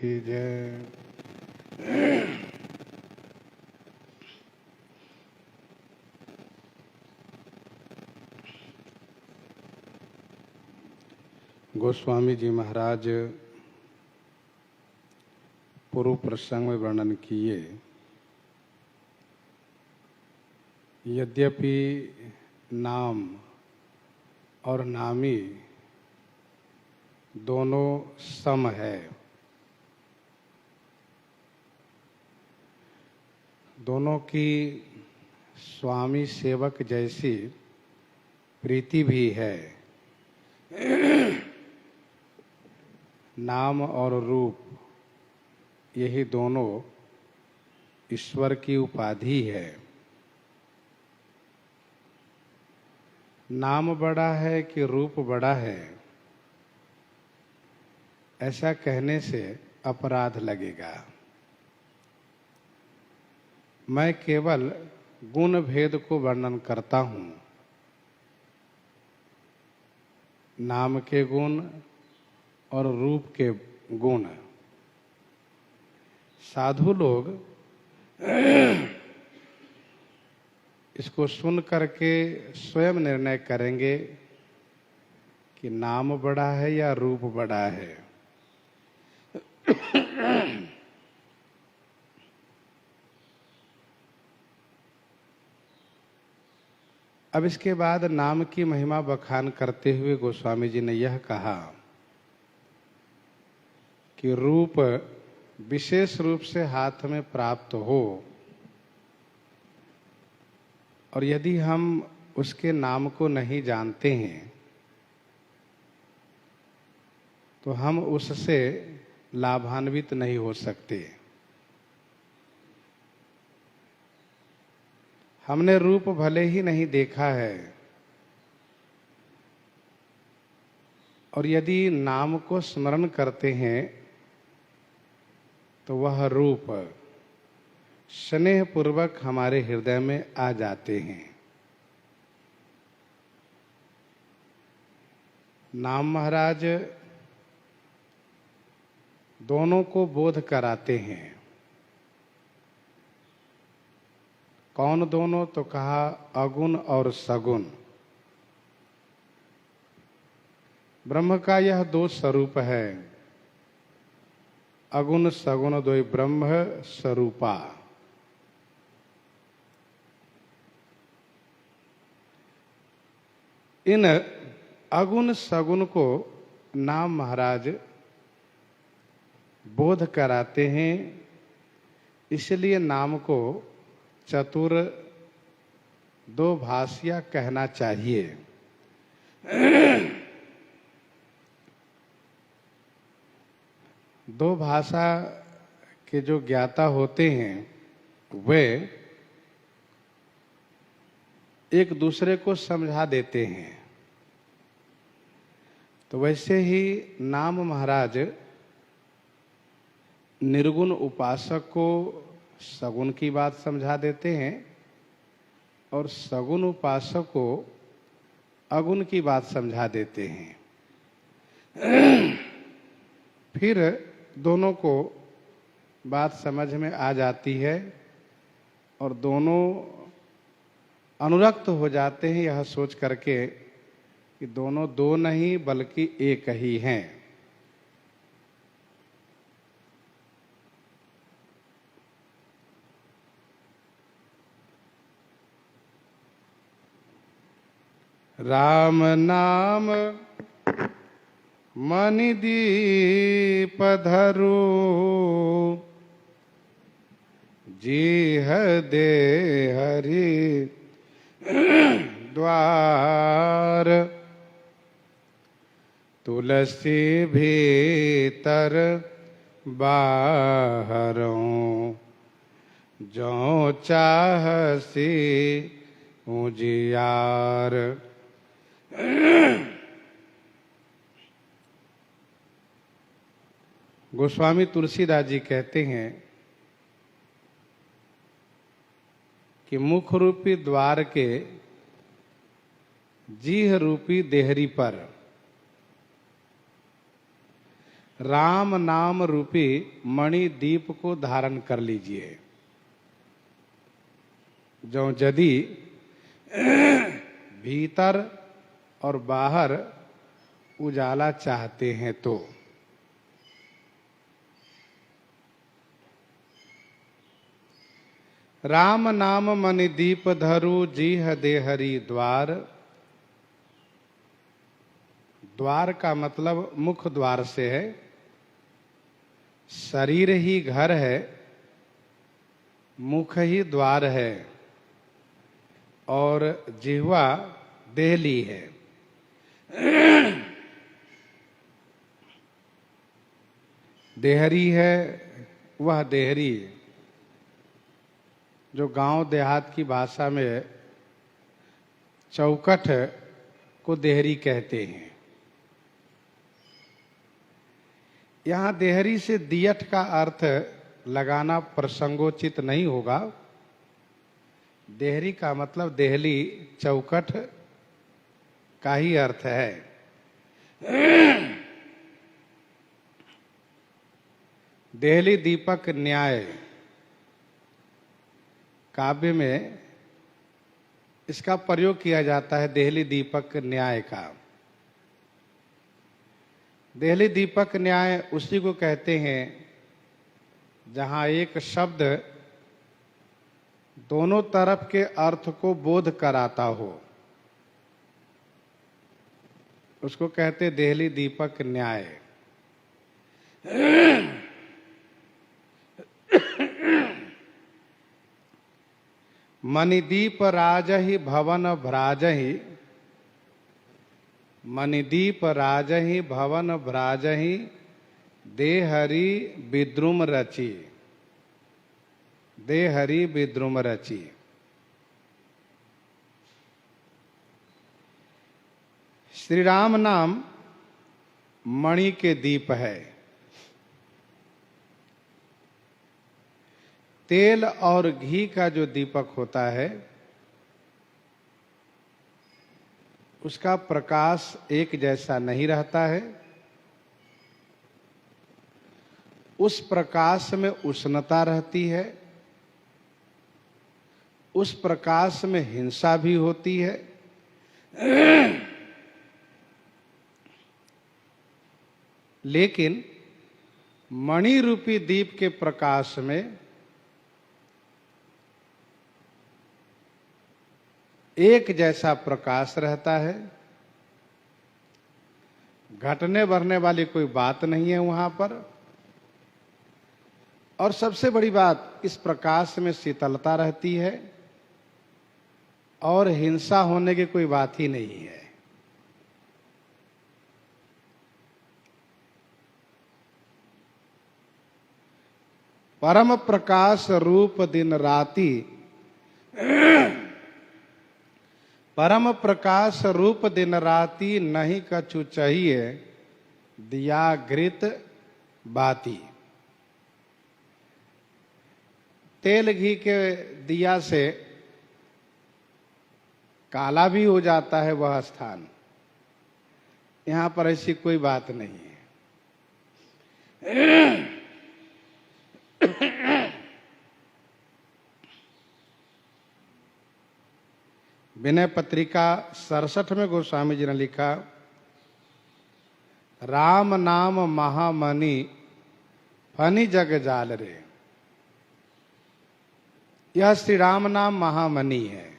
की जय। गोस्वामी जी महाराज पूर्व प्रसंग में वर्णन किए, यद्यपि नाम और नामी दोनों सम है, दोनों की स्वामी सेवक जैसी प्रीति भी है। नाम और रूप यही दोनों ईश्वर की उपाधि है। नाम बड़ा है कि रूप बड़ा है, ऐसा कहने से अपराध लगेगा। मैं केवल गुण भेद को वर्णन करता हूँ। नाम के गुण और रूप के गुण साधु लोग इसको सुन करके स्वयं निर्णय करेंगे कि नाम बड़ा है या रूप बड़ा है। अब इसके बाद नाम की महिमा बखान करते हुए गोस्वामी जी ने यह कहा कि रूप विशेष रूप से हाथ में प्राप्त हो और यदि हम उसके नाम को नहीं जानते हैं तो हम उससे लाभान्वित नहीं हो सकते। हमने रूप भले ही नहीं देखा है और यदि नाम को स्मरण करते हैं तो वह रूप स्नेह पूर्वक हमारे हृदय में आ जाते हैं। नाम महाराज दोनों को बोध कराते हैं। कौन दोनों? तो कहा अगुण और सगुण। ब्रह्म का यह दो स्वरूप है, अगुण सगुण द्वय ब्रह्म स्वरूपा। इन अगुण सगुण को नाम महाराज बोध कराते हैं, इसलिए नाम को चतुर दो भाषिया कहना चाहिए। दो भाषा के जो ज्ञाता होते हैं वे एक दूसरे को समझा देते हैं। तो वैसे ही नाम महाराज निर्गुण उपासक को सगुण की बात समझा देते हैं और सगुण उपासक को अगुण की बात समझा देते हैं। फिर दोनों को बात समझ में आ जाती है और दोनों अनुरक्त हो जाते हैं यह सोच करके कि दोनों दो नहीं बल्कि एक ही हैं। राम नाम मणि दीप धरो, जीह दे हरि द्वार। तुलसी भीतर बाहरों, जो चाहसी उजियार। गोस्वामी तुलसीदास जी कहते हैं कि मुख रूपी द्वार के जीह रूपी देहरी पर राम नाम रूपी मणि दीप को धारण कर लीजिए। जो यदि भीतर और बाहर उजाला चाहते हैं तो राम नाम मणि दीप धरु जीह देहरी द्वार। द्वार का मतलब मुख द्वार से है। शरीर ही घर है, मुख ही द्वार है और जिह्वा देहली है। देहरी है वह देहरी, जो गांव देहात की भाषा में चौखट को देहरी कहते हैं। यहां देहरी से दियठ का अर्थ लगाना प्रसंगोचित नहीं होगा। देहरी का मतलब देहली, चौखट का ही अर्थ है। देहली दीपक न्याय काव्य में इसका प्रयोग किया जाता है। देहली दीपक न्याय का, देहली दीपक न्याय उसी को कहते हैं जहां एक शब्द दोनों तरफ के अर्थ को बोध कराता हो, उसको कहते देहली दीपक न्याय। मणिदीप राजहि भवन भ्राजहि, मणिदीप राजहि भवन भ्राजहि देहरी विद्रुम रचि, देहरी विद्रुम रचि। श्री राम नाम मणि के दीप है। तेल और घी का जो दीपक होता है उसका प्रकाश एक जैसा नहीं रहता है। उस प्रकाश में उष्णता रहती है, उस प्रकाश में हिंसा भी होती है। लेकिन मणि रूपी दीप के प्रकाश में एक जैसा प्रकाश रहता है। घटने बढ़ने वाली कोई बात नहीं है वहां पर। और सबसे बड़ी बात, इस प्रकाश में शीतलता रहती है और हिंसा होने की कोई बात ही नहीं है। परम प्रकाश रूप दिन राति, परम प्रकाश रूप दिन राति नहीं कछु चाहिए दिया घृत बाती। तेल घी के दिया से काला भी हो जाता है वह स्थान, यहां पर ऐसी कोई बात नहीं है। विनय पत्रिका 67 में गोस्वामी जी ने लिखा, राम नाम महामणि फनि जग जाल रे। यह श्री राम नाम महामणि है।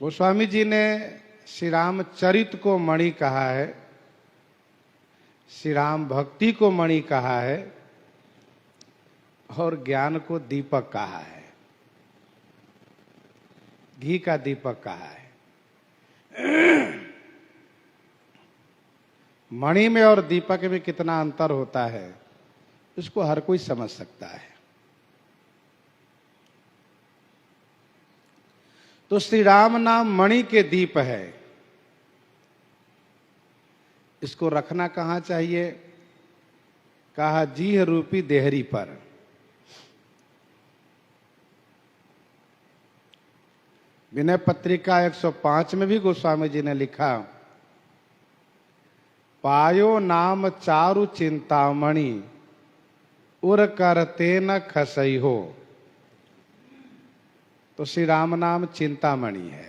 गोस्वामी जी ने श्री राम चरित को मणि कहा है, श्री राम भक्ति को मणि कहा है और ज्ञान को दीपक कहा है, घी का दीपक कहा है। मणि में और दीपक में कितना अंतर होता है इसको हर कोई समझ सकता है। तो श्री राम नाम मणि के दीप है। इसको रखना कहां चाहिए? कहा जीह रूपी देहरी पर। विनय पत्रिका 105 में भी गोस्वामी जी ने लिखा, पायो नाम चारु चिंतामणि, उर करते न खसई हो। तो श्री राम नाम चिंतामणि है।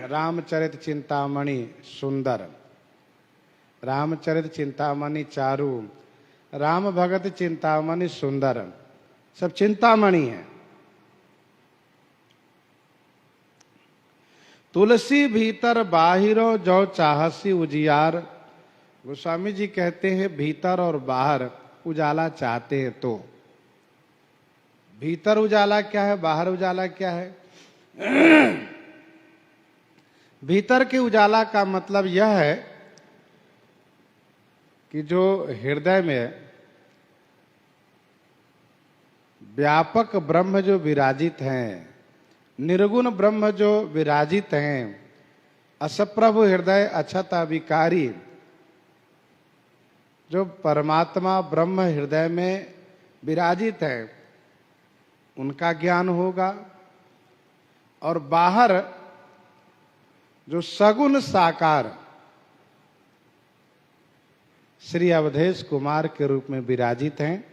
रामचरित चिंतामणि सुंदर, रामचरित चिंतामणि चारु, राम भगत चिंतामणि सुंदर, सब चिंतामणि है। तुलसी भीतर बाहिरो जो चाहसी उजियार। गोस्वामी जी कहते हैं भीतर और बाहर उजाला चाहते हैं तो। भीतर उजाला क्या है, बाहर उजाला क्या है? भीतर के उजाला का मतलब यह है कि जो हृदय में व्यापक ब्रह्म जो विराजित हैं, निर्गुण ब्रह्म जो विराजित हैं, असप्रभु हृदय अछत अविकारी, जो परमात्मा ब्रह्म हृदय में विराजित है, उनका ज्ञान होगा। और बाहर जो सगुण साकार श्री अवधेश कुमार के रूप में विराजित हैं,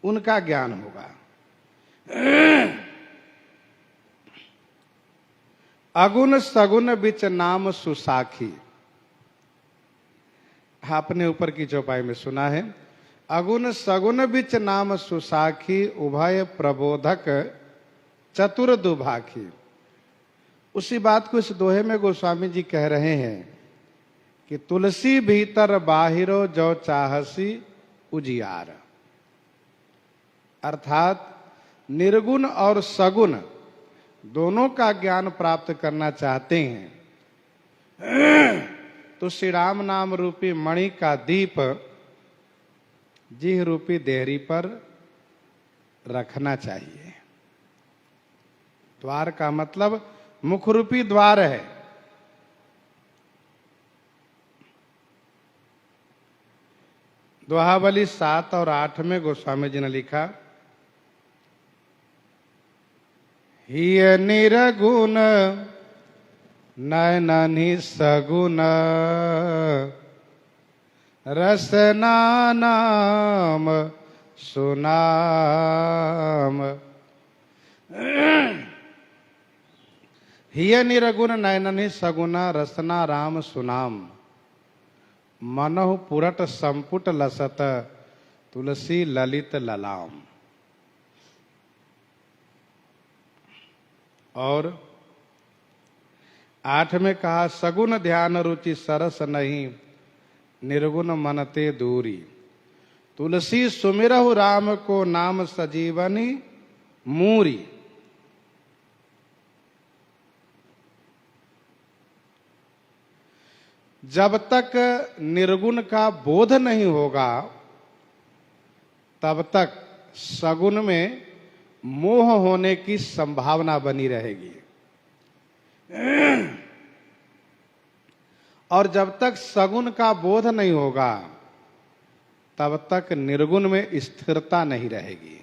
उनका ज्ञान होगा। अगुण सगुण बिच नाम सुसाखी। आपने ऊपर की चौपाई में सुना है, अगुण सगुण बिच नाम सुसाखी, उभय प्रबोधक चतुर दुभाखी। उसी बात को इस दोहे में गोस्वामी जी कह रहे हैं कि तुलसी भीतर बाहिरो जो चाहसी उजियार। अर्थात निर्गुण और सगुण दोनों का ज्ञान प्राप्त करना चाहते हैं तो श्री राम नाम रूपी मणि का दीप जिह रूपी देहरी पर रखना चाहिए। द्वार का मतलब मुख रूपी द्वार है। दोहावली 7 और 8 में गोस्वामी जी ने लिखा, हिय निरगुण नयननि सगुण, रसना नाम सुनाम। हिय निरगुण नयननि सगुण, रसना राम सुनाम। मनहु पुरट संपुट लसत, तुलसी ललित ललाम। और 8 में कहा, सगुण ध्यान रुचि सरस नहीं, निर्गुण मनते दूरी। तुलसी सुमिरहु राम को, नाम सजीवनी मूरी। जब तक निर्गुण का बोध नहीं होगा तब तक सगुण में मोह होने की संभावना बनी रहेगी। और जब तक सगुण का बोध नहीं होगा तब तक निर्गुण में स्थिरता नहीं रहेगी।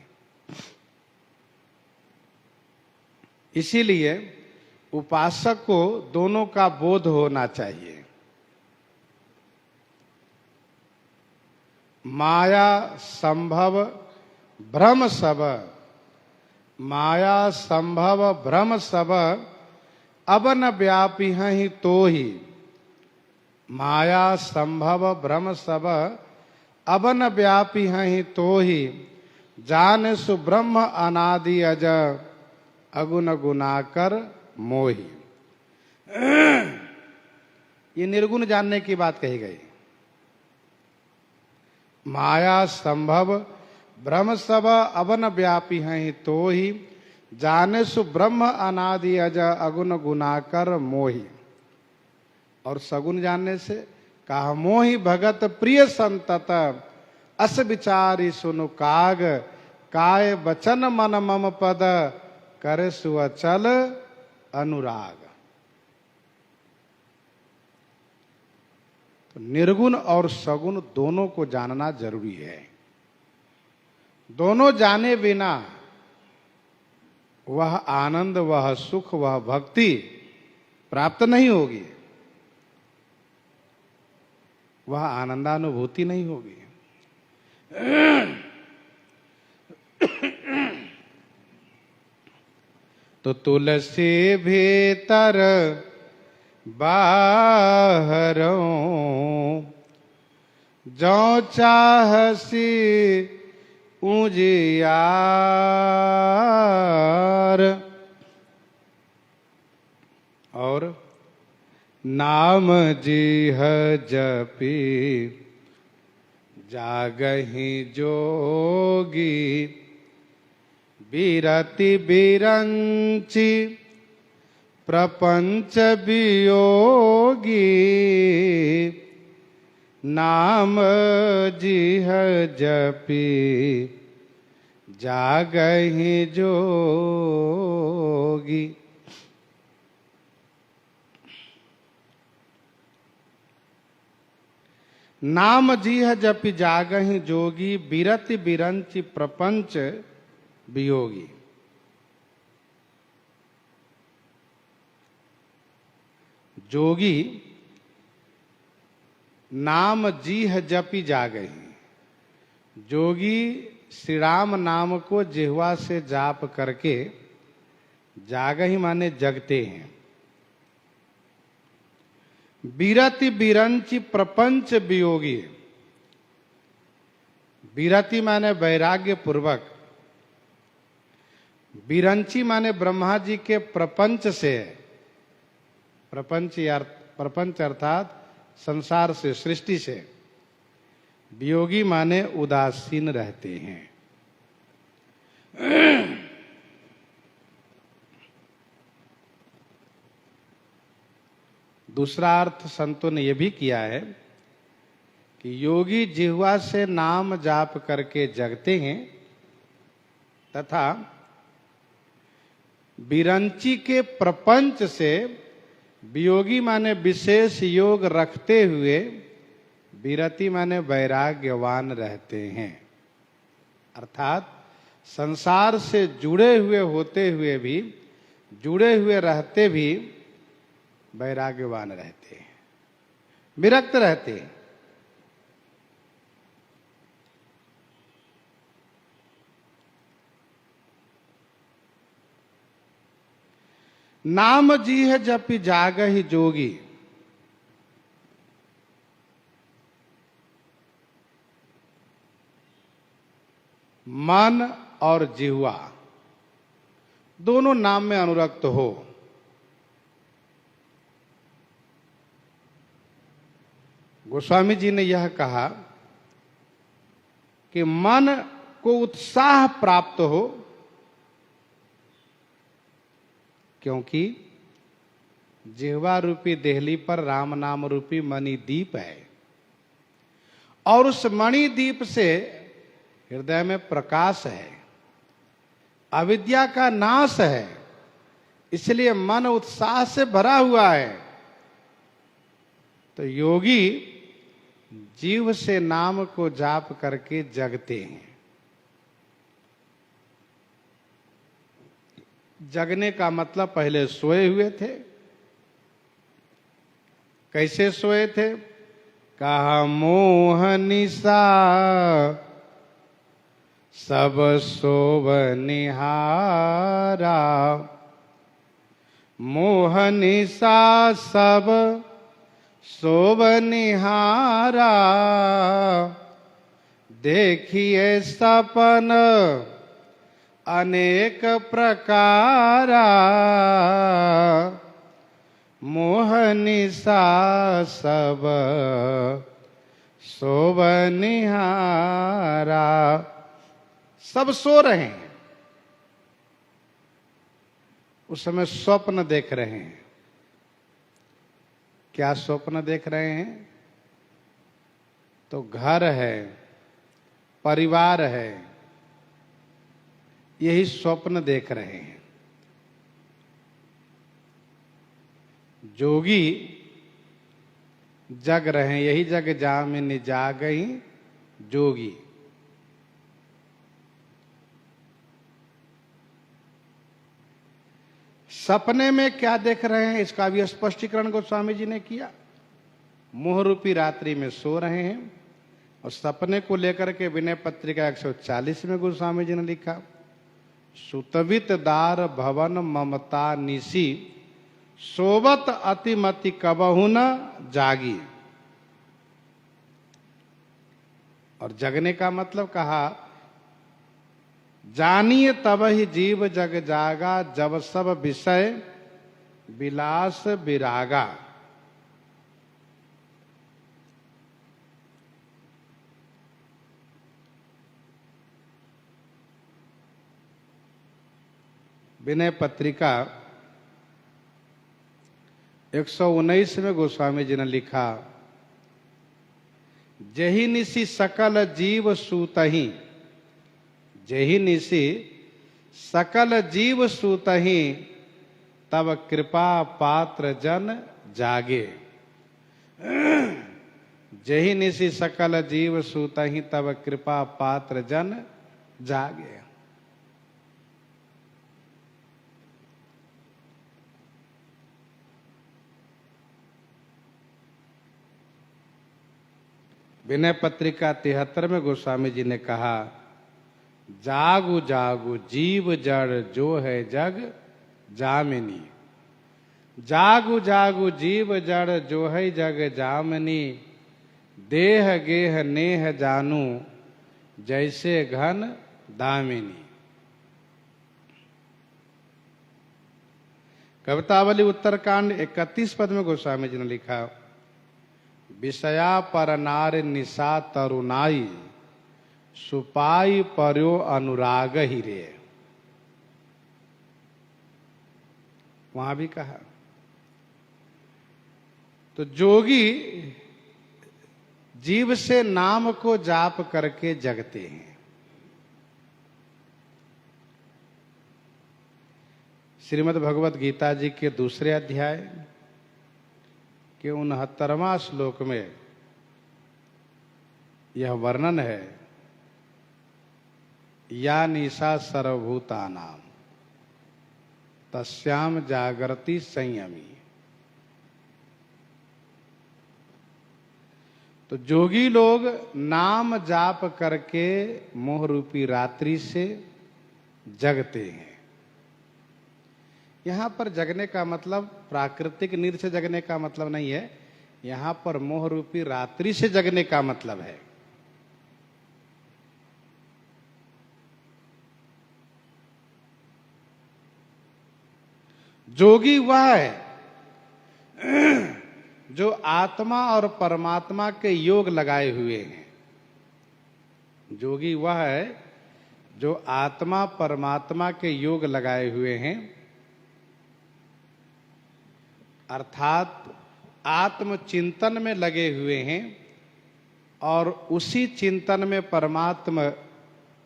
इसीलिए उपासक को दोनों का बोध होना चाहिए। माया संभव भ्रम सब, माया संभव भ्रम सब, अब न व्यापी ही तो ही। माया संभव भ्रम सब, अब न व्यापी ही तो ही। जान सुब्रह्म अनादि अज, अगुण गुनाकर मोही। ये निर्गुण जानने की बात कही गई। माया संभव ब्रह्म सब, अवन व्यापी हैं तो ही। जाने सु ब्रह्म अनादि अज, अगुण गुनाकर मोही। और सगुण जानने से कहा, मोहि भगत प्रिय संतत, अस विचारी सुनु काग। काय बचन मन मम पद, करे सुअचल अनुराग। तो निर्गुण और सगुण दोनों को जानना जरूरी है। दोनों जाने बिना वह आनंद, वह सुख, वह भक्ति प्राप्त नहीं होगी। वह आनंदानुभूति नहीं होगी। तो तुलसी भीतर बाहरों जो चाहसी उजियार, और नाम जीह जपी जागहि जोगी, बिरति बिरंची प्रपंच वियोगी, नाम जीह जपी जागहि जोगी। नाम जीह जपि जागहि जोगी, बिरति बिरंचि प्रपंच वियोगी। जोगी नाम जीह जपि जागहि, जोगी श्री राम नाम को जिह्वा से जाप करके, जागहि माने जगते हैं। बिरति बिरंचि प्रपंच वियोगी, बिरति माने वैराग्य पूर्वक, बिरंची माने ब्रह्मा जी के प्रपंच से, प्रपंच अर्थात संसार से, सृष्टि से, वियोगी माने उदासीन रहते हैं। दूसरा अर्थ संतों ने यह भी किया है कि योगी जिह्वा से नाम जाप करके जगते हैं, तथा बिरंची के प्रपंच से, वियोगी माने विशेष योग रखते हुए, बिरति माने वैराग्यवान रहते हैं। अर्थात संसार से जुड़े हुए होते हुए भी, जुड़े हुए रहते भी वैराग्यवान रहते हैं, विरक्त रहते हैं। नाम जीह जपि जागहि जोगी, मन और जिह्वा दोनों नाम में अनुरक्त हो। गोस्वामी जी ने यह कहा कि मन को उत्साह प्राप्त हो, क्योंकि जिह्वा रूपी देहली पर राम नाम रूपी मणि दीप है, और उस मणि दीप से हृदय में प्रकाश है, अविद्या का नाश है, इसलिए मन उत्साह से भरा हुआ है। तो योगी जीव से नाम को जाप करके जगते हैं। जगने का मतलब पहले सोए हुए थे। कैसे सोए थे? कहा मोह निशा सब सोव निहारा, मोह निशा सब सोव निहारा, देखिए सपन अनेक प्रकारा, मोह निशा सब सोव निहारा। सब सो रहे हैं, उस समय स्वप्न देख रहे हैं। क्या स्वप्न देख रहे हैं? तो घर है, परिवार है, यही स्वप्न देख रहे हैं। जोगी जग रहे हैं, यही जग जामिन जागहि जोगी। सपने में क्या देख रहे हैं, इसका भी स्पष्टीकरण गोस्वामी जी ने किया। मोह रूपी रात्रि में सो रहे हैं। और सपने को लेकर के विनय पत्रिका 140 में गोस्वामी जी ने लिखा, सुतवित दार भवन ममता निशी, सोवत अतिमति कबहु न जागी। और जगने का मतलब कहा, जानिए तब ही जीव जग जागा, जब सब विषय विलास विरागा। विनय पत्रिका 119 में गोस्वामी जी ने लिखा, जही निसी सकल जीव सूतहि, जही निसी सकल जीव सूतहि, तब कृपा पात्र जन जागे। जही निसी सकल जीव सूतहि, तब कृपा पात्र जन जागे। विनय पत्रिका 73 में गोस्वामी जी ने कहा, जागु जागु जीव जड़ जो है जग जामिनी, जागु जागु जीव जड़ जो है जग जामिनी, देह गेह नेह जानू जैसे घन दामिनी। कवितावली उत्तरकांड 31 पद में गोस्वामी जी ने लिखा, विषया पर नार निशा तरुणाई, सुपाई पर्यो अनुराग ही रे। वहां भी कहा, तो जोगी जीव से नाम को जाप करके जगते हैं। श्रीमद् भगवत गीता जी के दूसरे अध्याय के 69वां श्लोक में यह वर्णन है, या निशा सर्वभूतानाम तस्याम जागृति संयमी। तो जोगी लोग नाम जाप करके मोह रूपी रात्रि से जगते हैं। यहां पर जगने का मतलब प्राकृतिक नींद से जगने का मतलब नहीं है, यहां पर मोह रूपी रात्रि से जगने का मतलब है। जोगी वह है जो आत्मा और परमात्मा के योग लगाए हुए हैं। जोगी वह है जो आत्मा परमात्मा के योग लगाए हुए हैं, अर्थात आत्मचिंतन में लगे हुए हैं और उसी चिंतन में परमात्मा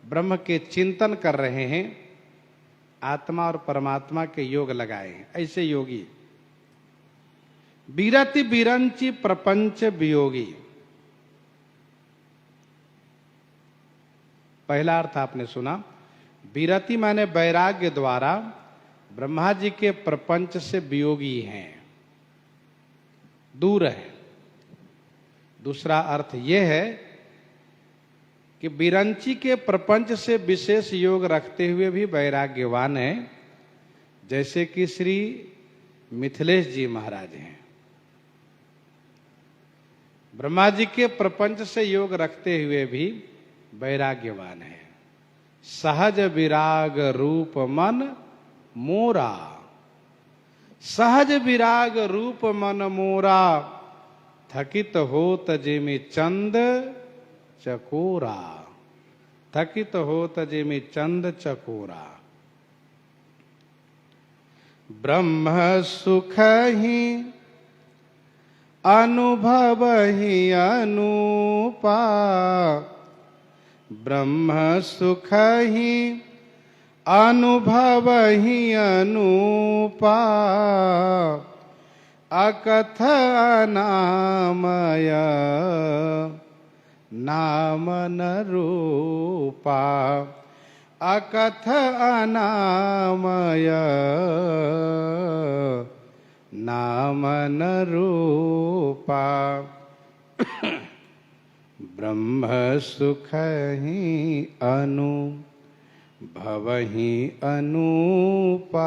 ब्रह्म के चिंतन कर रहे हैं, आत्मा और परमात्मा के योग लगाए हैं, ऐसे योगी। विरति विरंचि प्रपंच वियोगी। पहला अर्थ आपने सुना, विरति माने वैराग्य द्वारा ब्रह्मा जी के प्रपंच से वियोगी हैं, दूर है। दूसरा अर्थ यह है कि विरंची के प्रपंच से विशेष योग रखते हुए भी वैराग्यवान है, जैसे कि श्री मिथिलेश जी महाराज हैं। ब्रह्मा जी के प्रपंच से योग रखते हुए भी वैराग्यवान है। सहज विराग रूप मन मोरा, सहज विराग रूप मन मोरा, थकित होत जिमि चंद चकोरा, थकित होत जिमि चंद चकोरा। ब्रह्म सुख ही अनुभव ही अनुपा, ब्रह्म सुख ही अनुभव ही अनुपा, अकथ अनामय नाम न रूपा, अकथ अनामय नाम न रूपा। ब्रह्म सुख ही अनुभवहि अनूपा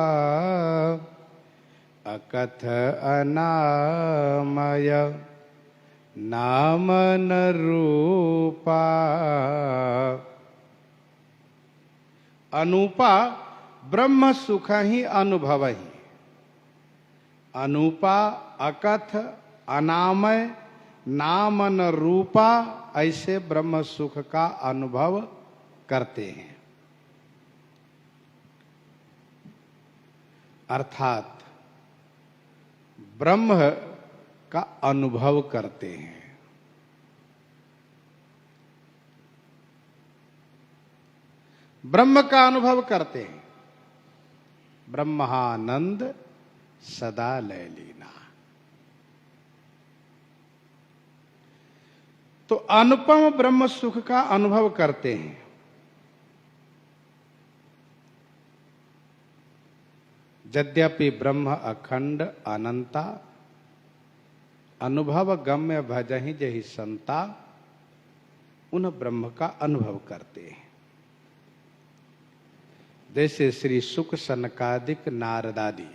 अकथ अनामय नाम न रूपा। अनूपा ब्रह्म सुख ही अनुभवहि, अनूपा अकथ अनामय नाम न रूपा, ऐसे ब्रह्म सुख का अनुभव करते हैं। अर्थात ब्रह्म का अनुभव करते हैं। ब्रह्म का अनुभव करते हैं। ब्रह्मानंद सदा लय लीना। तो अनुपम ब्रह्म सुख का अनुभव करते हैं। यद्यपि ब्रह्म अखंड अनंता अनुभव गम्य भजहि जहि संता, उन ब्रह्म का अनुभव करते हैं। जैसे श्री सुक सनकादिक नारदादि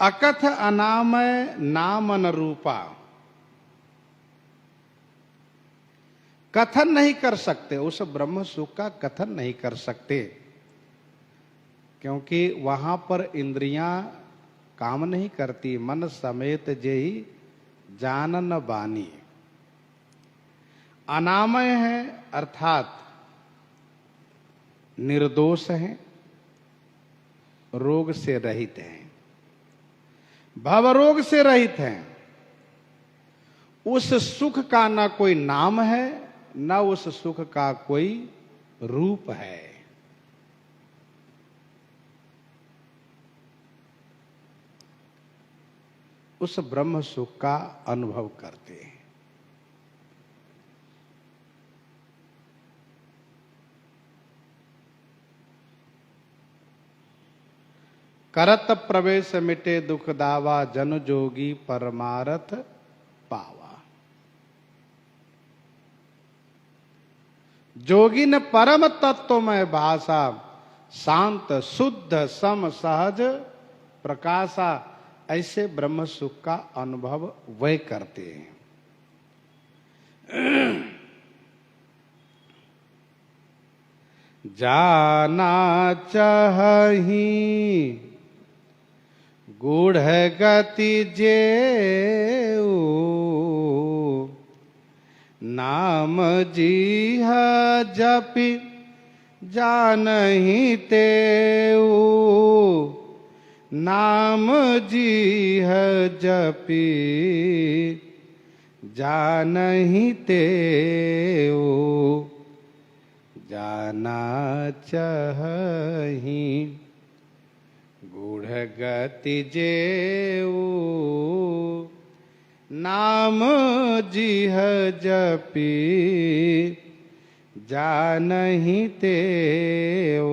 अकथ अनामय नाम न रूपा, कथन नहीं कर सकते, उस ब्रह्म सुख का कथन नहीं कर सकते, क्योंकि वहां पर इंद्रियां काम नहीं करती। मन समेत जेहि जानन बानी। अनामय है अर्थात निर्दोष है, रोग से रहित हैं, भवरोग से रहित हैं। उस सुख का न कोई नाम है, न उस सुख का कोई रूप है। उस ब्रह्म सुख का अनुभव करते हैं। करत प्रवेश मिटे दुख दावा, जन जोगी परमारथ पावा। जोगी ने परम तत्व में भाषा, शांत शुद्ध सम सहज प्रकाशा, ऐसे ब्रह्म सुख का अनुभव वे करते हैं। जाना चाहि गूढ़ गति जेऊ, नाम जीह जपि जानहि तेऊ, नाम जीह जपि जानहि तेऊ, जाना चाहि गूढ़ गति जेऊ, नाम जीह जपि जानहि तेऊ।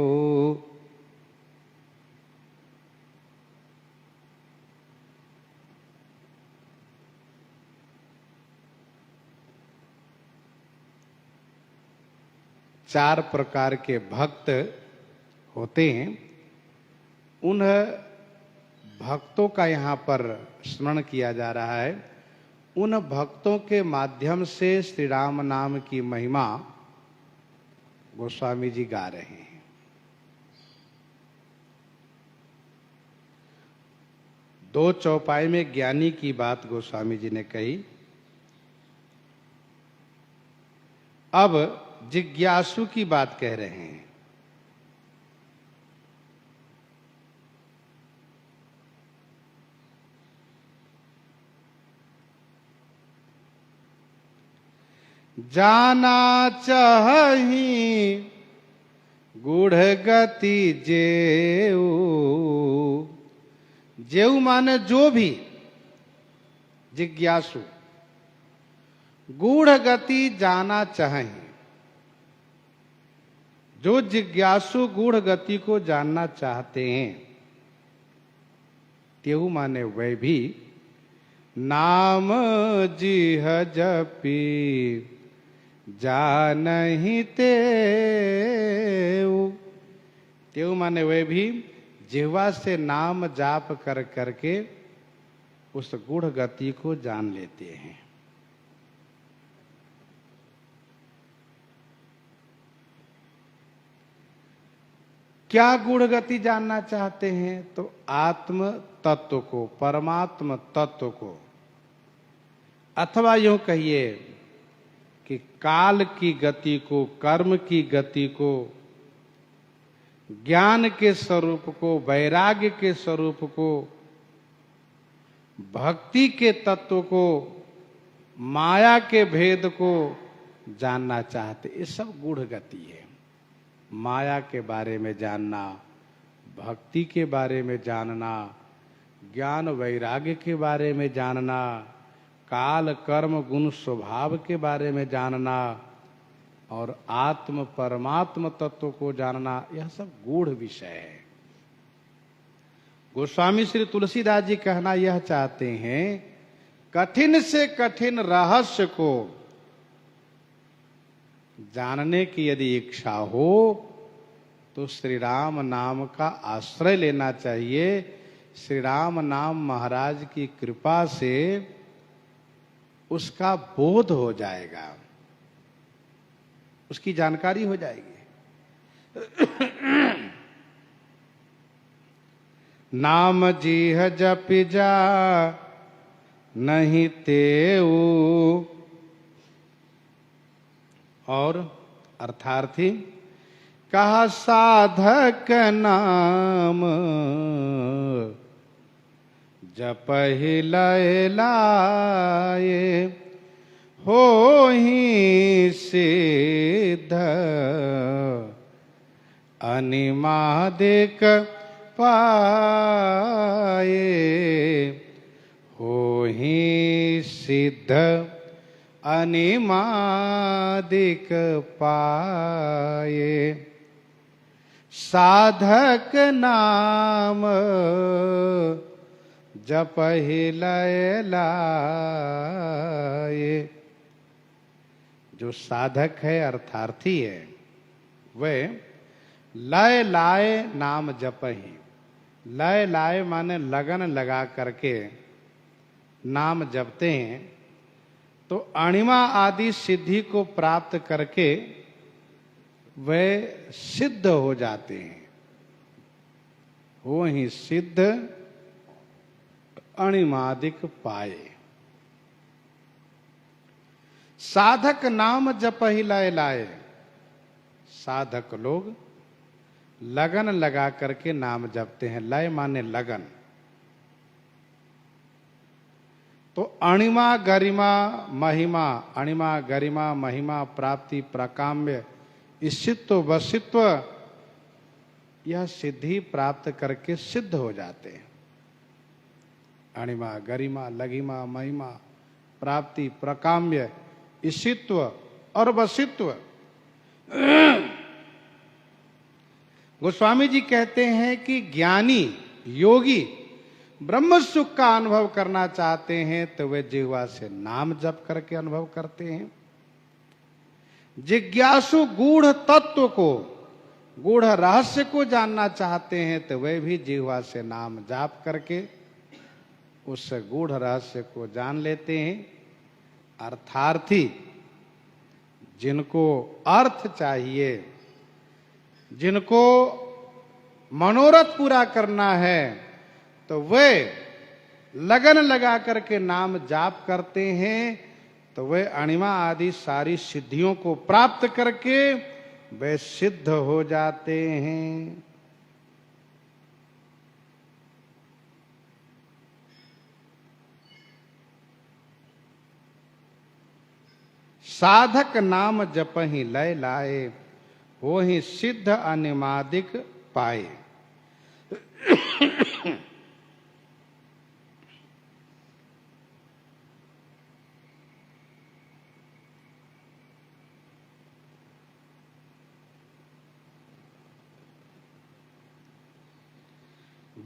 चार प्रकार के भक्त होते हैं। उन भक्तों का यहाँ पर स्मरण किया जा रहा है। उन भक्तों के माध्यम से श्री राम नाम की महिमा गोस्वामी जी गा रहे हैं। दो चौपाई में ज्ञानी की बात गोस्वामी जी ने कही। अब जिज्ञासु की बात कह रहे हैं। जाना चाहि गूढ़ गति जेऊ, जेऊ माने जो भी जिज्ञासु गूढ़ गति जाना चाहें। जो जिज्ञासु गूढ़ गति को जानना चाहते हैं, तेहु माने वह भी नाम जिह जपी जानहि तेऊ। तेऊ माने वह भी जिह्वा से नाम जाप कर करके उस गूढ़ गति को जान लेते हैं। क्या गूढ़ गति जानना चाहते हैं? तो आत्म तत्व को, परमात्म तत्व को, अथवा यूं कहिए कि काल की गति को, कर्म की गति को, ज्ञान के स्वरूप को, वैराग्य के स्वरूप को, भक्ति के तत्व को, माया के भेद को जानना चाहते। ये सब गूढ़ गति है। माया के बारे में जानना, भक्ति के बारे में जानना, ज्ञान वैराग्य के बारे में जानना, काल कर्म गुण स्वभाव के बारे में जानना और आत्म परमात्म तत्व को जानना, यह सब गूढ़ विषय है। गोस्वामी श्री तुलसीदास जी कहना यह चाहते हैं, कठिन से कठिन रहस्य को जानने की यदि इच्छा हो तो श्री राम नाम का आश्रय लेना चाहिए। श्री राम नाम महाराज की कृपा से उसका बोध हो जाएगा, उसकी जानकारी हो जाएगी। नाम जिह जपि जा नहीं तेऊ। और अर्थार्थी कहा साधक नाम जपहि लय लाए होहि सिद्ध अनिमादिक पाए होहि सिद्ध अनिमादिक पाए। साधक नाम जपहि लय लाए। जो साधक है, अर्थार्थी है, वह लय लाए नाम जपहि। लय लाए माने लगन लगा करके नाम जपते हैं तो अणिमा आदि सिद्धि को प्राप्त करके वे सिद्ध हो जाते हैं। वो ही सिद्ध अणिमादिक पाए। साधक नाम जपहि लय लाए। साधक लोग लगन लगा करके नाम जपते हैं। लय माने लगन। तो अणिमा गरिमा महिमा, अणिमा गरिमा महिमा प्राप्ति प्राकाम्य ईशित्व वशित्व, यह सिद्धि प्राप्त करके सिद्ध हो जाते हैं। अणिमा गरिमा लघिमा महिमा प्राप्ति प्रकाम्य ईशित्व और वशित्व। गोस्वामी जी कहते हैं कि ज्ञानी योगी ब्रह्म सुख का अनुभव करना चाहते हैं तो वे जिह्वा से नाम जप करके अनुभव करते हैं। जिज्ञासु गूढ़ तत्व को, गूढ़ रहस्य को जानना चाहते हैं तो वे भी जिह्वा से नाम जाप करके उस गूढ़ रहस्य को जान लेते हैं। अर्थार्थी, जिनको अर्थ चाहिए, जिनको मनोरथ पूरा करना है, तो वे लगन लगा करके नाम जाप करते हैं तो वे अणिमा आदि सारी सिद्धियों को प्राप्त करके वे सिद्ध हो जाते हैं। साधक नाम जपहि लय लाए होहि सिद्ध अनिमादिक पाए।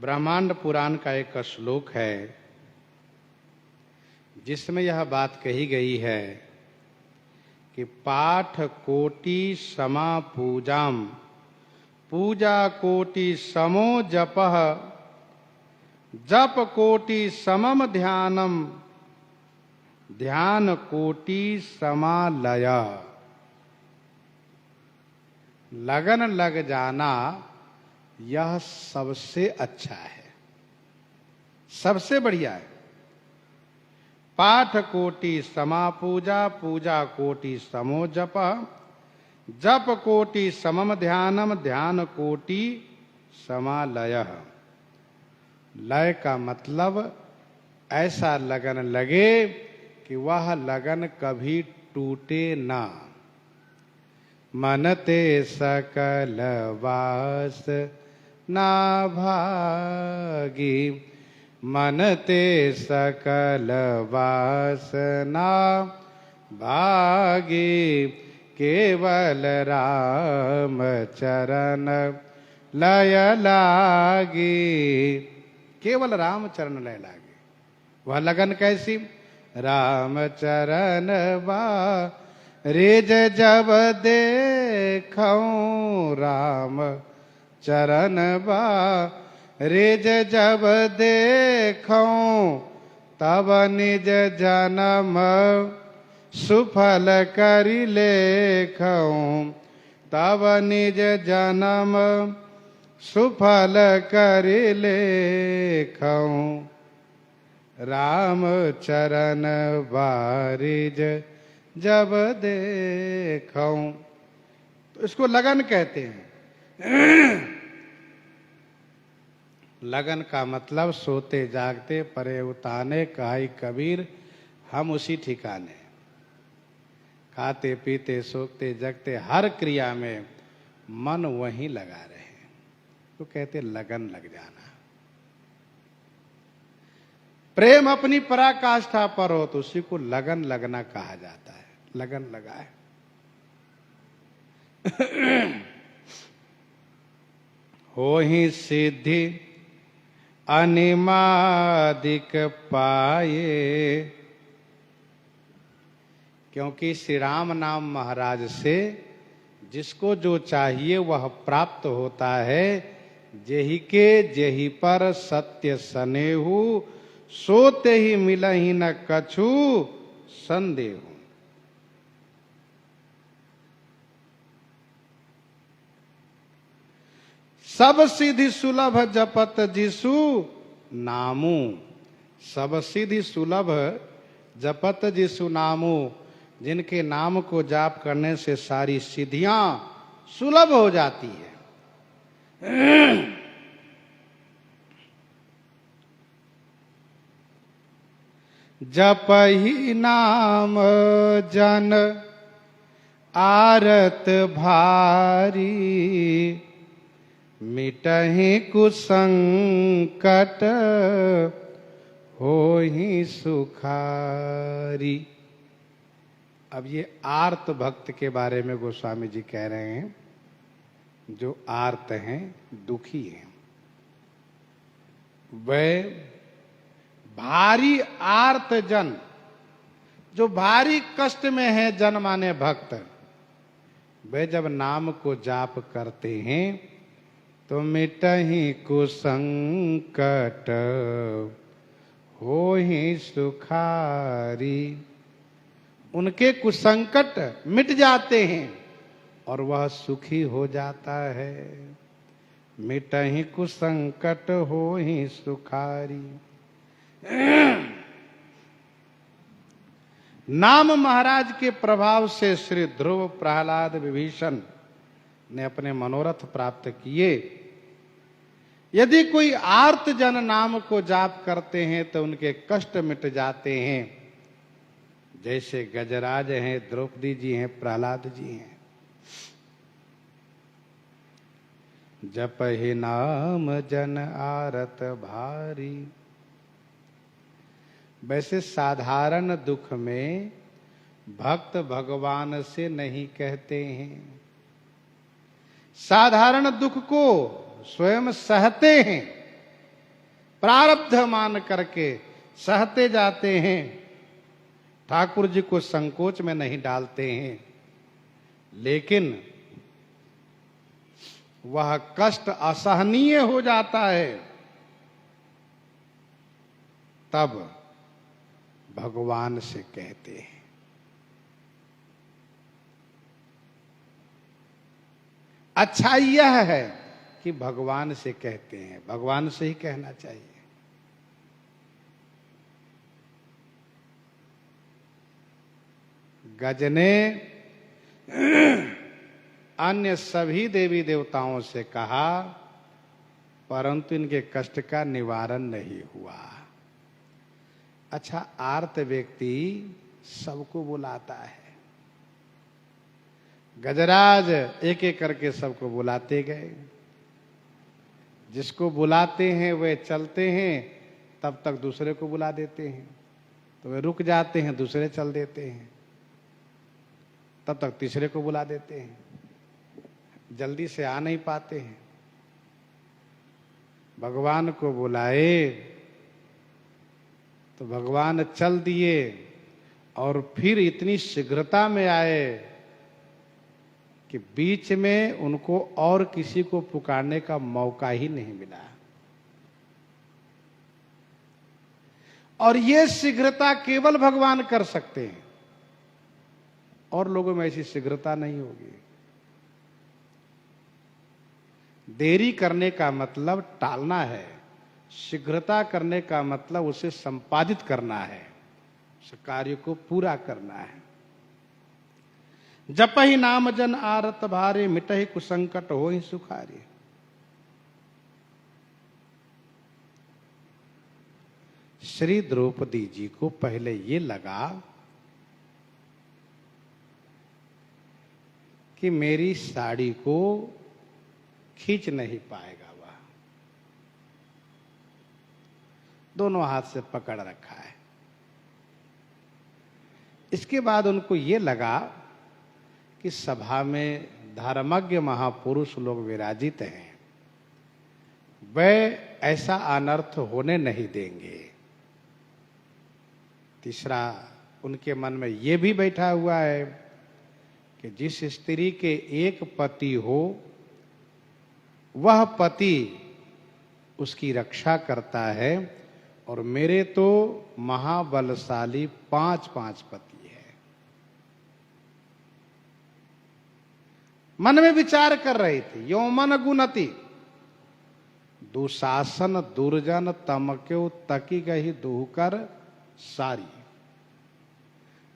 ब्रह्मांड पुराण का एक श्लोक है जिसमें यह बात कही गई है कि पाठ कोटि समा पूजाम पूजा कोटि समो जपः जप कोटि समम ध्यानम ध्यान कोटि समालय। लगन लग जाना यह सबसे अच्छा है, सबसे बढ़िया है। पाठ कोटि समा पूजा पूजा कोटि समो जप जप कोटि समम ध्यानम ध्यान कोटि समालय। लय का मतलब ऐसा लगन लगे कि वह लगन कभी टूटे ना। मन ते सकल वास ना भागी मन ते सकल वासना भागी केवल राम चरण लय लागी। केवल राम चरण लय लागी। वह लगन कैसी? राम चरण बारिज जब देखऊं राम चरण बारिज जब देखऊं तब निज जन्म सुफल करि लेखऊं तब निज जन्म सुफल करि लेखऊं राम चरण बारिज जब देखऊं। तो इसको लगन कहते हैं। लगन का मतलब सोते जागते परे उताने कहाई कबीर हम उसी ठिकाने। खाते पीते सोते जगते हर क्रिया में मन वहीं लगा रहे, तो कहते लगन लग जाना। प्रेम अपनी पराकाष्ठा पर हो तो उसी को लगन लगना कहा जाता है। लगन लगाए। हो ही सिद्धि अनिमादिक पाए। क्योंकि श्री राम नाम महाराज से जिसको जो चाहिए वह प्राप्त होता है। जेहि के जेहि पर सत्य सनेहु सोते ही मिलहि न कछु संदेहु। सब सिद्धि सुलभ जपत जिसु नामू। सब सिद्धि सुलभ जपत जिसु नामू। जिनके नाम को जाप करने से सारी सिद्धियां सुलभ हो जाती है। जप ही नाम जन आरत भारी मिटहि कुसंकट होहि सुखारी। अब ये आर्त भक्त के बारे में गोस्वामी जी कह रहे हैं। जो आर्त हैं, दुखी हैं, वे भारी आर्त जन, जो भारी कष्ट में है, जन माने भक्त, वे जब नाम को जाप करते हैं तो मिटहि कुसंकट होहि सुखारी। उनके कुसंकट मिट जाते हैं और वह सुखी हो जाता है। मिटहि कुसंकट होहि सुखारी। नाम महाराज के प्रभाव से श्री ध्रुव प्रहलाद विभीषण ने अपने मनोरथ प्राप्त किए। यदि कोई आर्त जन नाम को जाप करते हैं तो उनके कष्ट मिट जाते हैं। जैसे गजराज हैं, द्रौपदी जी हैं, प्रहलाद जी हैं। जप ही नाम जन आरत भारी। वैसे साधारण दुख में भक्त भगवान से नहीं कहते हैं। साधारण दुख को स्वयं सहते हैं, प्रारब्ध मान करके सहते जाते हैं, ठाकुर जी को संकोच में नहीं डालते हैं, लेकिन वह कष्ट असहनीय हो जाता है, तब भगवान से कहते हैं। अच्छा यह है कि भगवान से कहते हैं, भगवान से ही कहना चाहिए। गज ने अन्य सभी देवी देवताओं से कहा, परंतु इनके कष्ट का निवारण नहीं हुआ। अच्छा, आर्त व्यक्ति सबको बुलाता है। गजराज एक एक करके सबको बुलाते गए। जिसको बुलाते हैं वे चलते हैं, तब तक दूसरे को बुला देते हैं, तो वे रुक जाते हैं, दूसरे चल देते हैं, तब तक तीसरे को बुला देते हैं, जल्दी से आ नहीं पाते हैं। भगवान को बुलाए तो भगवान चल दिए और फिर इतनी शीघ्रता में आए कि बीच में उनको और किसी को पुकारने का मौका ही नहीं मिला। और ये शीघ्रता केवल भगवान कर सकते हैं, और लोगों में ऐसी शीघ्रता नहीं होगी। देरी करने का मतलब टालना है, शीघ्रता करने का मतलब उसे संपादित करना है, उस कार्य को पूरा करना है। जपहि नाम जन आरत भारे, मिटहि कुसंकट होहि सुखारे। श्री द्रौपदी जी को पहले ये लगा कि मेरी साड़ी को खींच नहीं पाएगा वह, दोनों हाथ से पकड़ रखा है। इसके बाद उनको ये लगा कि सभा में धर्मज्ञ महापुरुष लोग विराजित हैं, वे ऐसा अनर्थ होने नहीं देंगे। तीसरा, उनके मन में ये भी बैठा हुआ है कि जिस स्त्री के एक पति हो, वह पति उसकी रक्षा करता है, और मेरे तो महाबलशाली 5 पति है। मन में विचार कर रही थी। यौमन गुणति दुशासन दुर्जन तमक्यो तकी गही दुहकर सारी।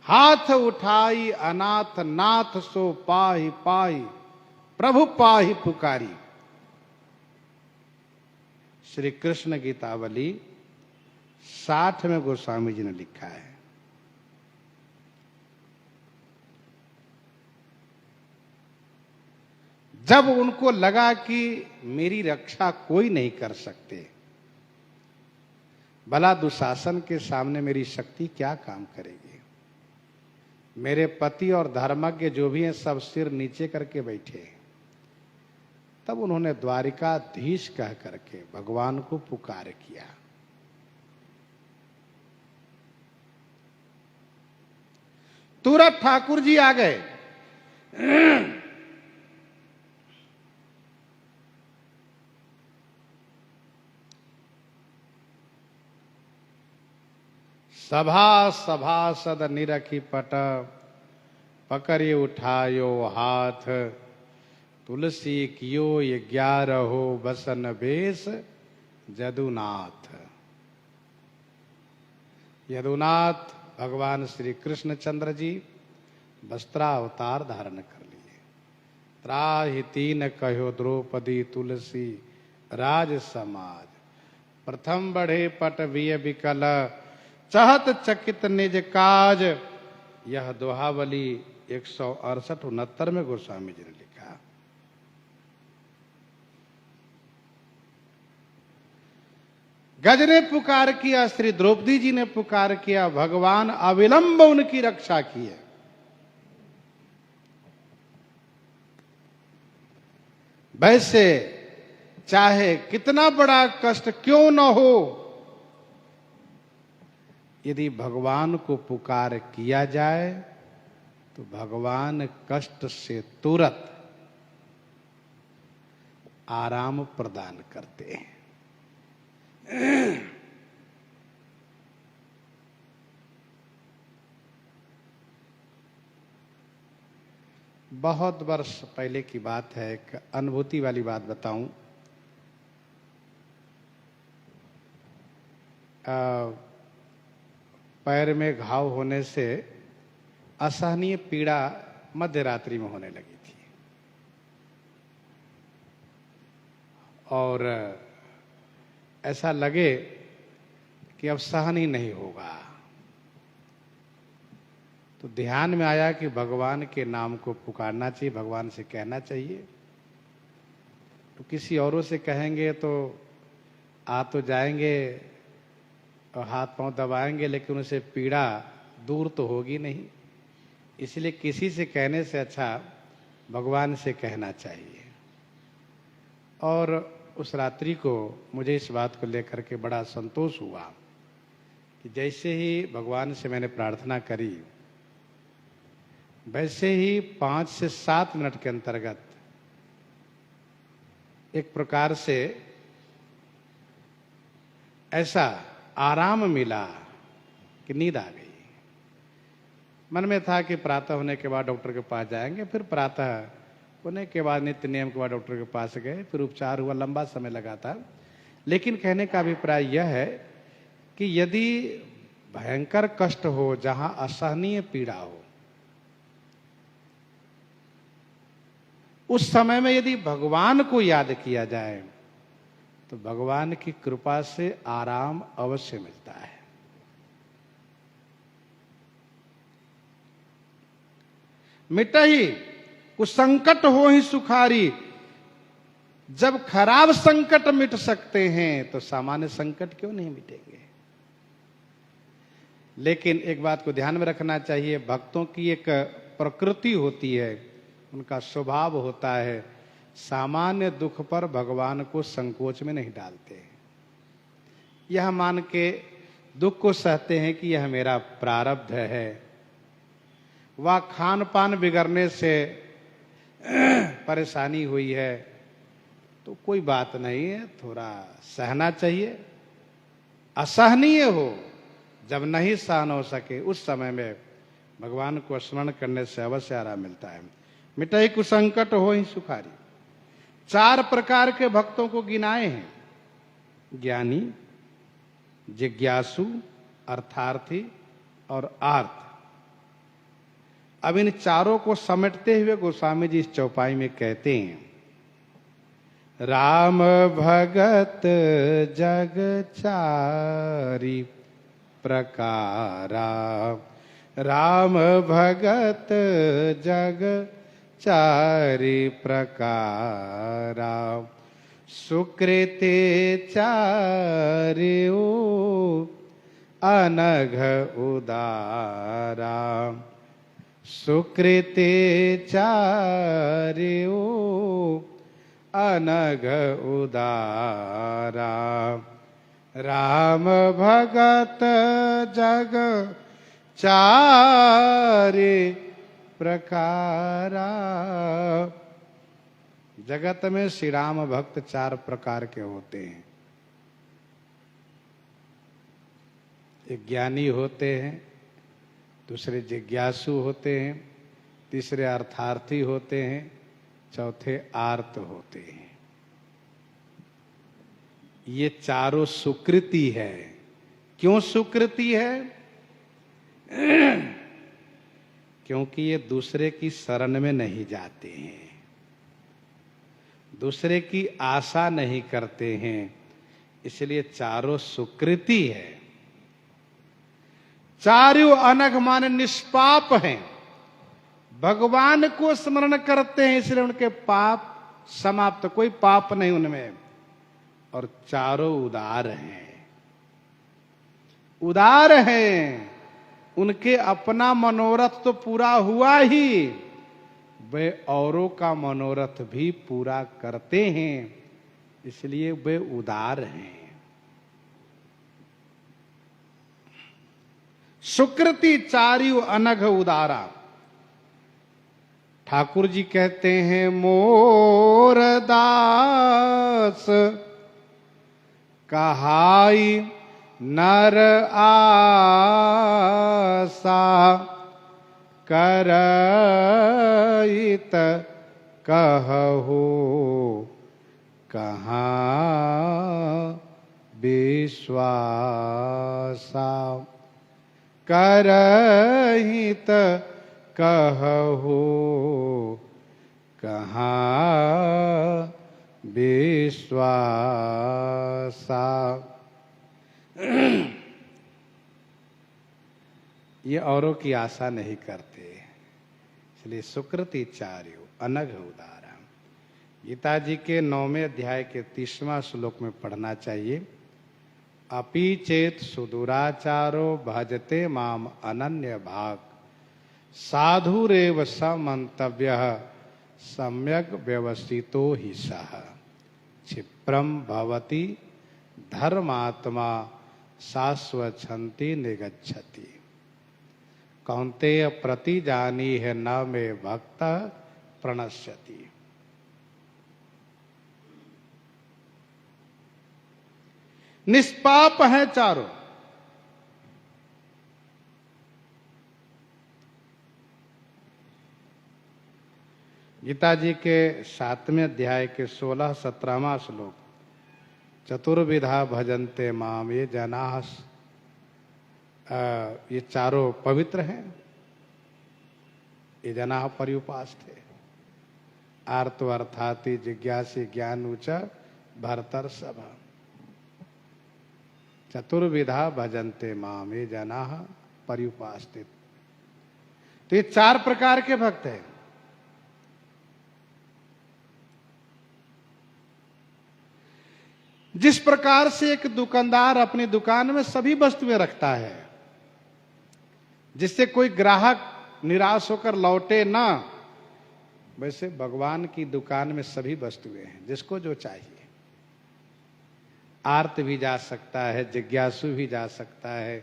हाथ उठाई अनाथ नाथ सो पाहि पाहि, प्रभु पाहि पुकारी। श्री कृष्ण गीतावली 60 में गोस्वामी जी ने लिखा है। जब उनको लगा कि मेरी रक्षा कोई नहीं कर सकते, भला दुशासन के सामने मेरी शक्ति क्या काम करेगी। मेरे पति और धर्मज्ञ जो भी हैं सब सिर नीचे करके बैठे हैं। तब उन्होंने द्वारिकाधीश कह करके भगवान को पुकार किया। तुरंत ठाकुर जी आ गए। सभा सभासद निरखी पट, पकड़े उठायो हाथ। तुलसी कियो 11 बसन बेश जदुनाथ। यदुनाथ भगवान श्री कृष्ण चंद्र जी वस्त्रावतार धारण कर लिए। त्राहि तीन कहो द्रौपदी तुलसी राज समाज। प्रथम बढ़े पट विय विकल, चहत चकित निज काज। यह दोहावली 168-69 में गोस्वामी जी ने लिखा। गज ने पुकार किया, श्री द्रौपदी जी ने पुकार किया, भगवान अविलंब उनकी रक्षा की है। वैसे चाहे कितना बड़ा कष्ट क्यों न हो, यदि भगवान को पुकार किया जाए तो भगवान कष्ट से तुरंत आराम प्रदान करते हैं। बहुत वर्ष पहले की बात है, एक अनुभूति वाली बात बताऊं। पैर में घाव होने से असहनीय पीड़ा मध्य रात्रि में होने लगी थी और ऐसा लगे कि अब सहन ही नहीं होगा। तो ध्यान में आया कि भगवान के नाम को पुकारना चाहिए, भगवान से कहना चाहिए। तो किसी औरों से कहेंगे तो आ तो जाएंगे और हाथ पांव दबाएंगे, लेकिन उनसे पीड़ा दूर तो होगी नहीं। इसलिए किसी से कहने से अच्छा भगवान से कहना चाहिए। और उस रात्रि को मुझे इस बात को लेकर के बड़ा संतोष हुआ कि जैसे ही भगवान से मैंने प्रार्थना करी, वैसे ही 5 से 7 मिनट के अंतर्गत एक प्रकार से ऐसा आराम मिला कि नींद आ गई। मन में था कि प्रातः होने के बाद डॉक्टर के पास जाएंगे, फिर प्रातः होने के बाद नित्य नियम के बाद डॉक्टर के पास गए, फिर उपचार हुआ, लंबा समय लगा था। लेकिन कहने का अभिप्राय यह है कि यदि भयंकर कष्ट हो, जहां असहनीय पीड़ा हो, उस समय में यदि भगवान को याद किया जाए तो भगवान की कृपा से आराम अवश्य मिलता है। मिटहि कुछ संकट हो ही सुखारी। जब खराब संकट मिट सकते हैं तो सामान्य संकट क्यों नहीं मिटेंगे। लेकिन एक बात को ध्यान में रखना चाहिए, भक्तों की एक प्रकृति होती है, उनका स्वभाव होता है, सामान्य दुख पर भगवान को संकोच में नहीं डालते। यह मान के दुख को सहते हैं कि यह मेरा प्रारब्ध है। वह खान पान बिगड़ने से परेशानी हुई है तो कोई बात नहीं है, थोड़ा सहना चाहिए। असहनीय हो, जब नहीं सहन हो सके, उस समय में भगवान को स्मरण करने से अवश्य आराम मिलता है। मिटहि कुछ संकट हो ही सुखारी। 4 प्रकार के भक्तों को गिनाए हैं, ज्ञानी, जिज्ञासु, अर्थार्थी और आर्त। अब इन चारों को समेटते हुए गोस्वामी जी इस चौपाई में कहते हैं, राम भगत जग चारि प्रकारा। राम भगत जग चारि प्रकारा। सुकृते चारियो अनघ उदारा। सुकृते चारियो अनघ उदारा। राम भगत जग चारि प्रकारा। जगत में श्री राम भक्त 4 प्रकार के होते हैं। एक ज्ञानी होते हैं, दूसरे जिज्ञासु होते हैं, तीसरे अर्थार्थी होते हैं, चौथे आर्त होते हैं। ये चारों सुकृति है। क्यों सुकृति है? क्योंकि ये दूसरे की शरण में नहीं जाते हैं, दूसरे की आशा नहीं करते हैं, इसलिए चारों सुकृति है। चारों अनघ माने निष्पाप हैं, भगवान को स्मरण करते हैं, इसलिए उनके पाप समाप्त, कोई पाप नहीं उनमें। और चारों उदार हैं, उदार हैं। उनके अपना मनोरथ तो पूरा हुआ ही, वे औरों का मनोरथ भी पूरा करते हैं, इसलिए वे उदार हैं। सुकृति चार्यु अनघ उदारा। ठाकुर जी कहते हैं मोर दास कहाई नर आसा करइत कहु कहाँ विश्वासा। करहित कहु कहाँ विश्वासा। ये औरों की आशा नहीं करते, इसलिए सुकृति चार्यो अनघ उदारा। गीता जी के 9वें अध्याय के 30वां श्लोक में पढ़ना चाहिए। अपि चेत सुदुराचारो भजते माम अनन्य भाग साधुरेव समन्तव्य सम्यक व्यवस्थितो हि सः क्षिप्रम भवति धर्मात्मा शाश्वच्छन्ति निगच्छति। कौन्तेय प्रतिजानी है न मे भक्त प्रणश्यति। निष्पाप है चारों। गीता जी के 7वें अध्याय के 16-17वां श्लोक। चतुर्विधा भजन्ते माम ये जनाः, ये चारों पवित्र हैं। ये जनाः पर्युपास्ते आर्तो अर्थाति जिज्ञासी ज्ञानुच भर्तर्षभ। चतुर्विधा भजन्ते माम ये जनाः पर्युपास्ते। तो ये 4 प्रकार के भक्त हैं। जिस प्रकार से एक दुकानदार अपनी दुकान में सभी वस्तुएं रखता है जिससे कोई ग्राहक निराश होकर लौटे ना, वैसे भगवान की दुकान में सभी वस्तुएं हैं, जिसको जो चाहिए। आर्त भी जा सकता है, जिज्ञासु भी जा सकता है,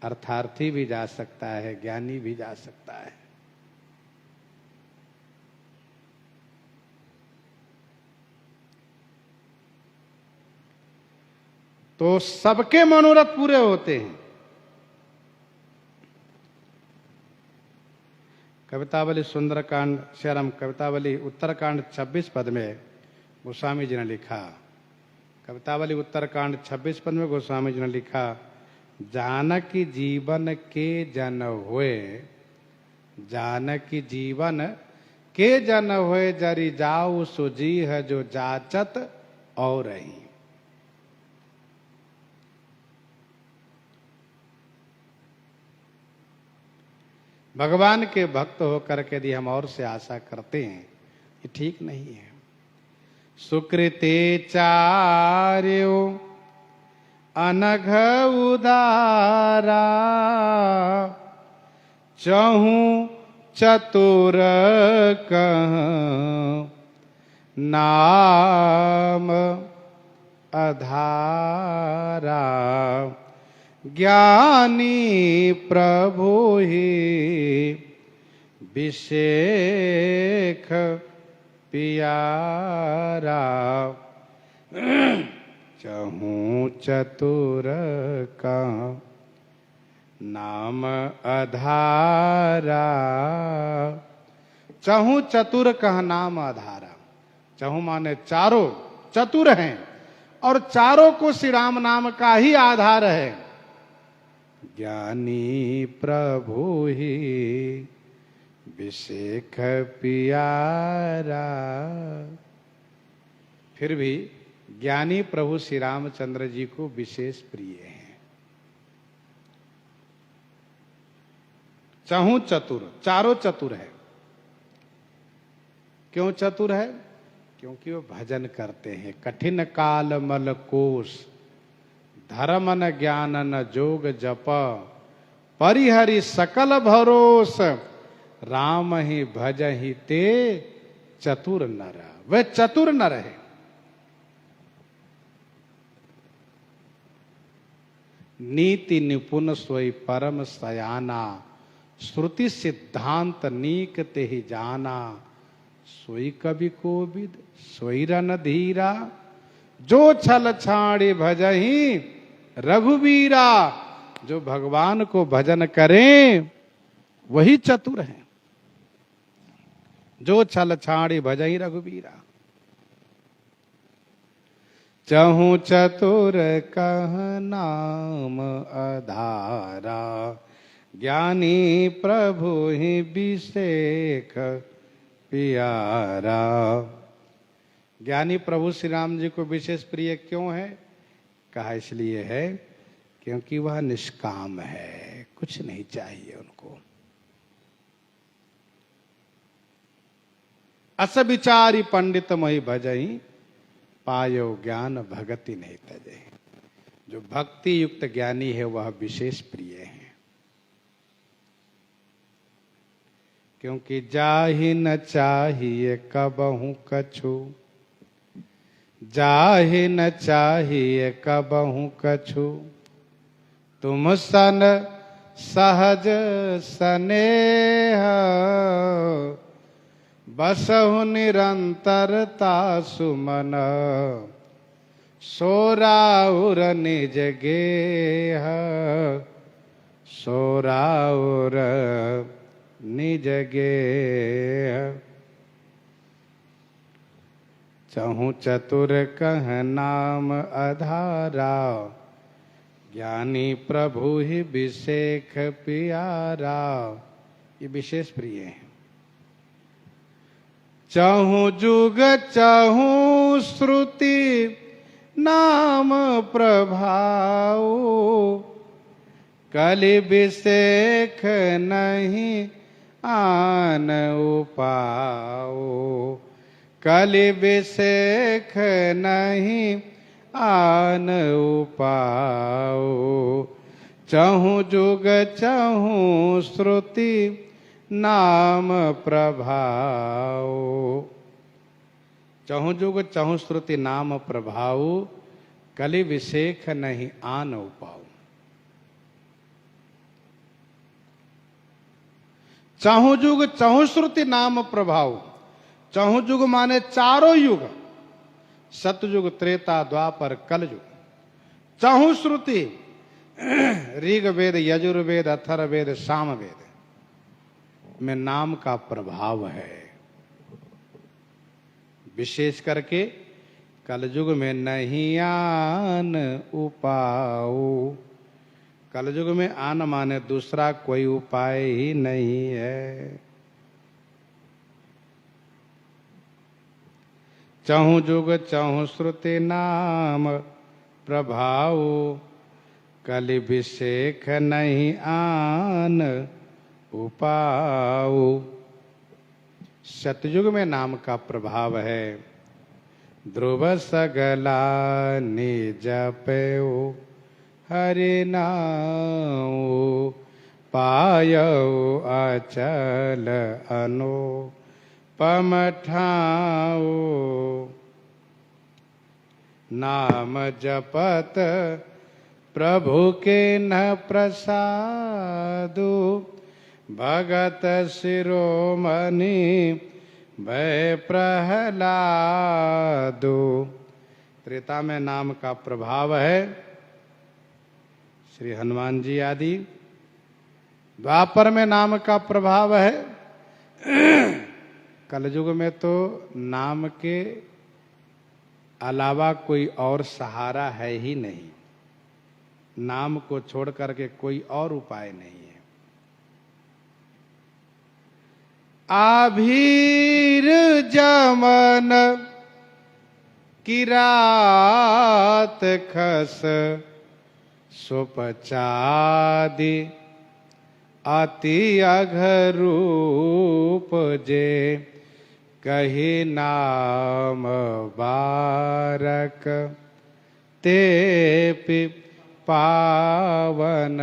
अर्थार्थी भी जा सकता है, ज्ञानी भी जा सकता है। तो सबके मनोरथ पूरे होते हैं। कवितावली सुंदरकांड शरम कवितावली उत्तरकांड 26 पद में गोस्वामी जी ने लिखा। कवितावली उत्तरकांड 26 पद में गोस्वामी जी ने लिखा, जानकी जीवन के जन हुए, जानकी जीवन के जन हुए, जरी जाऊ सुजी है जो जाचत और रही। भगवान के भक्त होकर के यदि हम और से आशा करते हैं, ये ठीक नहीं है। सुकृते चार्यो अनघ उदारा, चहु चतुर कह नाम अधारा। ज्ञानी प्रभु ही विशेख पियारा। चहु चतुर का नाम अधारा। चहु चतुर कह नाम आधारा। चहु माने चारों चतुर हैं और चारों को श्री राम नाम का ही आधार है। ज्ञानी प्रभु ही विशेख पियारा। फिर भी ज्ञानी प्रभु श्री रामचंद्र जी को विशेष प्रिय हैं। चहु चतुर, चारों चतुर है। क्यों चतुर है? क्योंकि वो भजन करते हैं। कठिन काल मल कोश, धर्म न ज्ञान न जोग जप, परिहरि सकल भरोस, राम ही भज ही ते चतुर नर। वे चतुर नर है। नीति निपुण सोई परम सयाना, श्रुति सिद्धांत नीक ते ही जाना, सोई कवि कोविद सोई रन धीरा, जो छल छाड़ी भजही रघुवीरा। जो भगवान को भजन करें वही चतुर हैं, जो छल छाड़ी भजही रघुवीरा। चहु चतुर कह नाम आधारा, ज्ञानी प्रभु ही बिसेख प्यारा। ज्ञानी प्रभु श्री राम जी को विशेष प्रिय क्यों है? कहा इसलिए है क्योंकि वह निष्काम है, कुछ नहीं चाहिए उनको। अस विचारी पंडित मही भजई, पायो ज्ञान भगति नहीं तजे। जो भक्ति युक्त ज्ञानी है वह विशेष प्रिय है, क्योंकि जाहि न चाहिए कबहू कछु, जाहि न चाहिए कबहू कछु, तुम सन सहज स्नेह, बसहु निरंतरता सुमन, सोराउर निज गेह, सोराउर निज गेह। चहु चतुर कह नाम आधारा, ज्ञानी प्रभु ही बिसेख प्यारा। ये विशेष प्रिय है। चहु जुग चहु श्रुति नाम प्रभाऊ, कलि बिसेख नहीं आन उपाऊ, कलि बिसेख नहीं आन उपाऊ। चहु जुग चहु श्रुति नाम प्रभाऊ, चहु जुग चहु श्रुति नाम प्रभाऊ, कलि विसेख नहीं आन उपाऊ। चहु जुग चहु श्रुति नाम प्रभाऊ, चहु जुग माने चारों युग, सतयुग त्रेता द्वापर कलयुग। चहु श्रुति ऋग्वेद यजुर्वेद अथर्ववेद सामवेद में नाम का प्रभाव है। विशेष करके कलयुग में नहीं आन उपाऊ, कलयुग में आन माने दूसरा कोई उपाय ही नहीं है। चहु जुग चहु श्रुति नाम प्रभाऊ, कलि विसेख नहीं आन उपाऊ। सतयुग में नाम का प्रभाव है। ध्रुव सगला निज पेऊ, हरि नाऊ पायऊ अचल अनु पमठाऊ। नाम जपत प्रभु के न प्रसादु, भगत शिरोमणि भय प्रहलादु। त्रेता में नाम का प्रभाव है, श्री हनुमान जी आदि। द्वापर में नाम का प्रभाव है। कलयुग में तो नाम के अलावा कोई और सहारा है ही नहीं, नाम को छोड़ करके कोई और उपाय नहीं है। आभीर जमन किरात खस, सुपचादि अति अघरूप जे, कही नाम बारक ते पावन,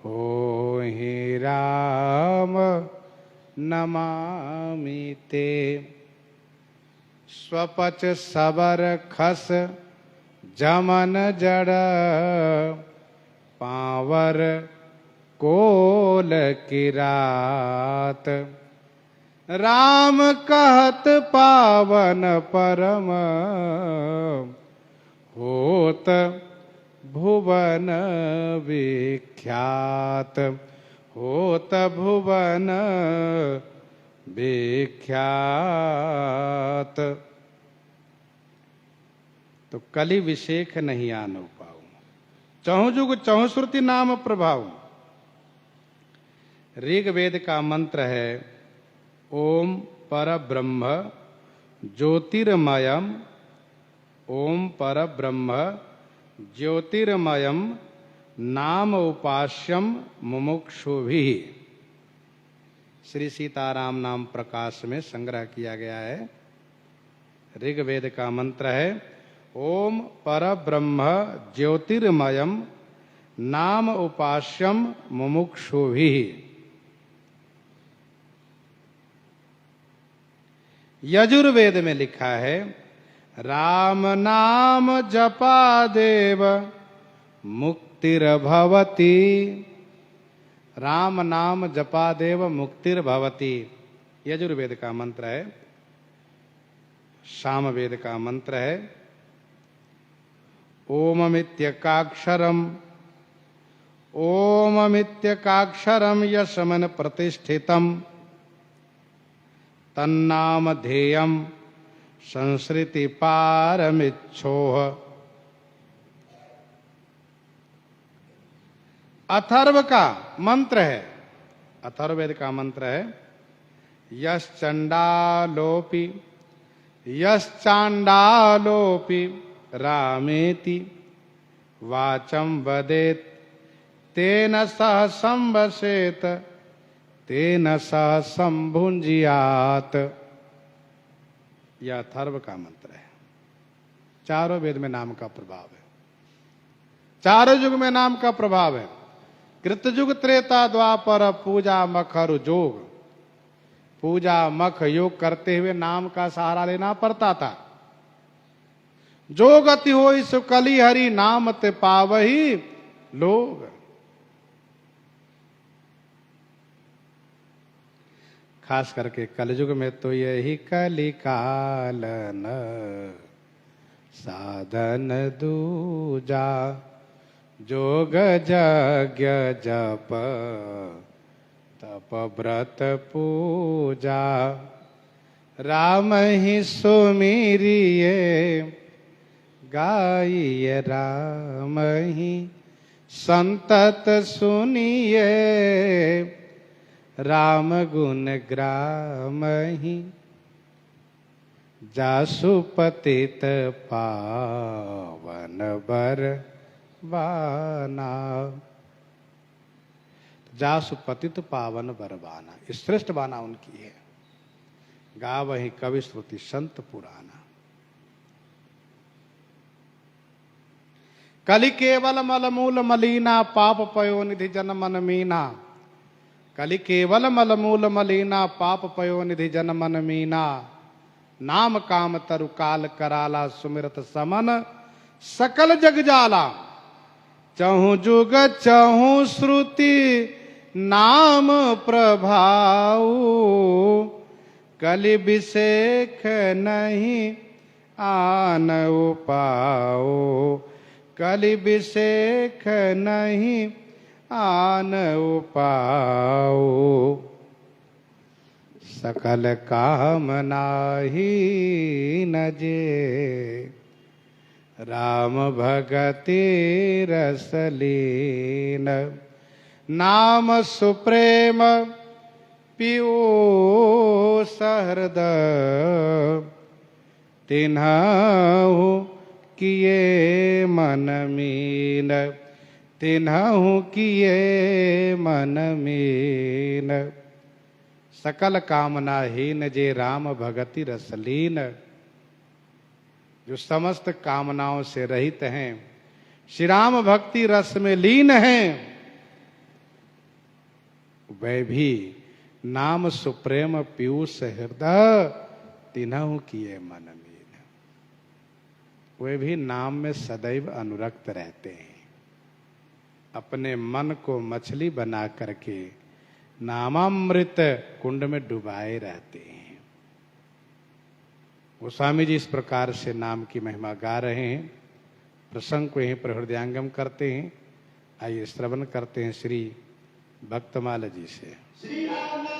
होहि राम नमामि ते। स्वपच सबर खस जमन जड़ पावर कोल किरात। राम कहत पावन परम होत भुवन विख्यात। होत भुवन विख्यात। तो कलि विशेख नहीं आनो पाऊं, चहु जुग चहु श्रुति नाम प्रभाव। ऋग्वेद का मंत्र है ओम पर ब्रह्म ज्योतिर्मयम। ओम पर ब्रह्म ज्योतिर्मयम नाम उपास्यम मुमुक्षुभिः। श्री सीताराम नाम प्रकाश में संग्रह किया गया है। ऋग्वेद का मंत्र है ओम पर ब्रह्म ज्योतिर्मयम नाम उपास्यम मुमुक्षुभिः। यजुर्वेद में लिखा है राम नाम जपा देव मुक्तिर्भवति। राम नाम जपा देव मुक्तिर्भवति यजुर्वेद का मंत्र है। सामवेद का मंत्र है ओममित्यकाक्षरम। ओममित्यकाक्षरम यशमन प्रतिष्ठितम तन्नाम ध्येयम संसृति पारमिच्छोह। अथर्व का मंत्र है। अथर्ववेद का मंत्र है यश्चंडालोपि यश्चांडालोपि रामेति वाचं वदेत तेन सह संवसेत तेन सह संभुंजियात। यह अथर्व का मंत्र है। चारों वेद में नाम का प्रभाव है। चारों युग में नाम का प्रभाव है। कृतयुग त्रेता द्वापर पूजा मख और जोग। पूजा मख योग करते हुए नाम का सहारा लेना पड़ता था। जो गति हो इस कली हरि नाम ते पावही लोग। खास करके कलयुग में तो यही कली कालन साधन दूजा। जोग यज्ञ जप तप व्रत पूजा। राम ही सुमिरिये गाइए राम ही संतत सुनिए। राम गुण ग्राम ही जासु पतित पावन बर बाना। जासु पतित पावन बरबाना श्रेष्ठ बाना उनकी है। गावहि कवि श्रुति संत पुराना। कलि केवल मल मूल मलीना पाप पयो निधि जन मन मीना। कलि केवल मल मूल मलीना पाप पयो निधि जन मन मीना। नाम काम तरु काल कराला सुमिरत समन सकल जग जाला। चहु जुग चहु श्रुति नाम प्रभाऊ। कलि विशेख नहीं आन पाओ। कलि विशेख नहीं आन पाओ। सकल कामना ही न जे राम भगति रसलीन। नाम सुप्रेम पीयूष हृदय। तिन्हु किए मन मीन। तिन्हु किए मन मीन। सकल कामना हीन जे राम भगति रसलीन। जो समस्त कामनाओं से रहित हैं, श्री राम भक्ति रस में लीन हैं, वह भी नाम सुप्रेम पीयूष हृदय तिन्हु किए मन मीन। वे भी नाम में सदैव अनुरक्त रहते हैं, अपने मन को मछली बना करके नामामृत कुंड में डुबाए रहते हैं। गोस्वामी जी इस प्रकार से नाम की महिमा गा रहे हैं। प्रसंग को यहीं पर हृदयांगम करते हैं। आइए श्रवण करते हैं श्री भक्तमाला जी से। श्री राम